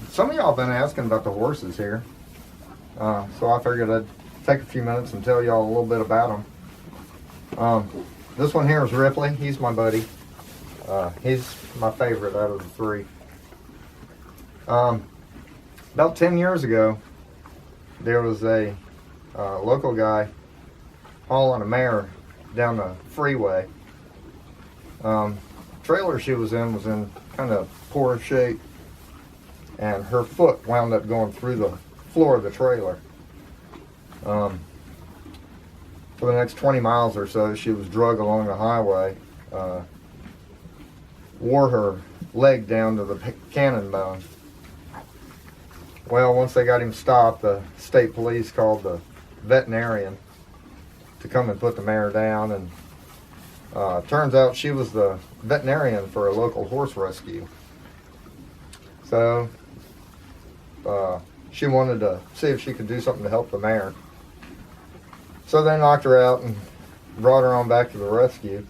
Some of y'all been asking about the horses here, so I figured I'd take a few minutes and tell y'all a little bit about them. This one here is Ripley. He's my buddy. He's my favorite out of the three. About 10 years ago, there was a local guy hauling a mare down the freeway. Trailer she was in kind of poor shape, and her foot wound up going through the floor of the trailer. For the next 20 miles or so, she was dragged along the highway, wore her leg down to the cannon bone. Well, once they got him stopped, the state police called the veterinarian to come and put the mare down, and turns out she was the veterinarian for a local horse rescue. So she wanted to see if she could do something to help the mare. So they knocked her out and brought her on back to the rescue.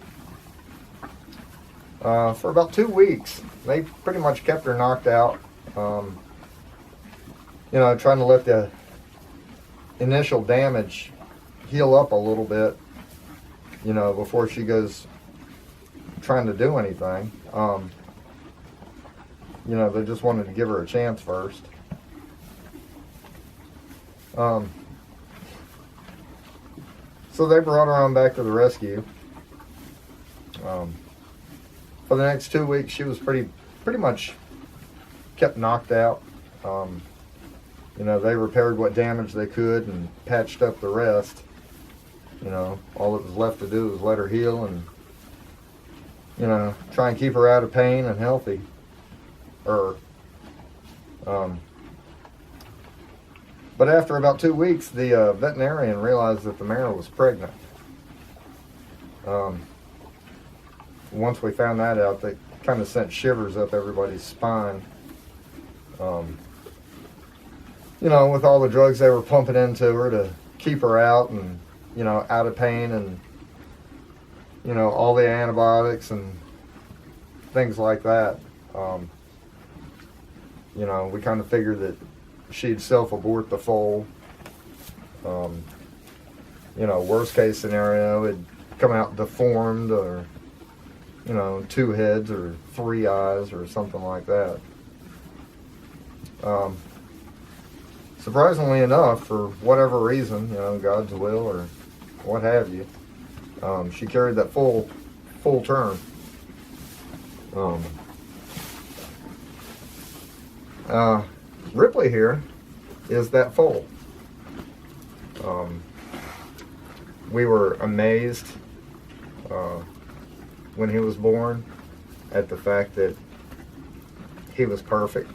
For about 2 weeks, they pretty much kept her knocked out. You know, trying to let the initial damage heal up a little bit, you know, before she goes trying to do anything. You know, they just wanted to give her a chance first. So they brought her on back to the rescue. For the next 2 weeks, she was pretty much kept knocked out. You know, they repaired what damage they could and patched up the rest. You know, all that was left to do was let her heal and, you know, try and keep her out of pain and healthy. But after about 2 weeks, the veterinarian realized that the mare was pregnant. Once we found that out, they kind of sent shivers up everybody's spine. You know, with all the drugs they were pumping into her to keep her out and, you know, out of pain, and, you know, all the antibiotics and things like that. You know, we kind of figured that she'd self-abort the foal. You know, worst case scenario, it'd come out deformed, or, you know, 2 heads or 3 eyes or something like that. Surprisingly enough, for whatever reason, you know, God's will or what have you, she carried that full term. Ripley here is that foal. We were amazed when he was born at the fact that he was perfect.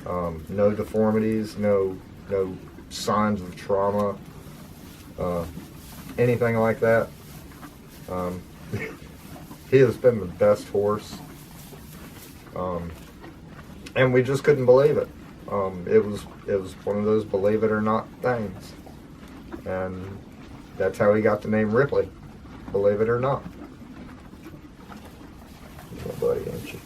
No deformities, no signs of trauma, anything like that. He has been the best horse, and we just couldn't believe it. It was one of those believe it or not things, and that's how he got the name Ripley, believe it or not. You're my buddy, ain't you?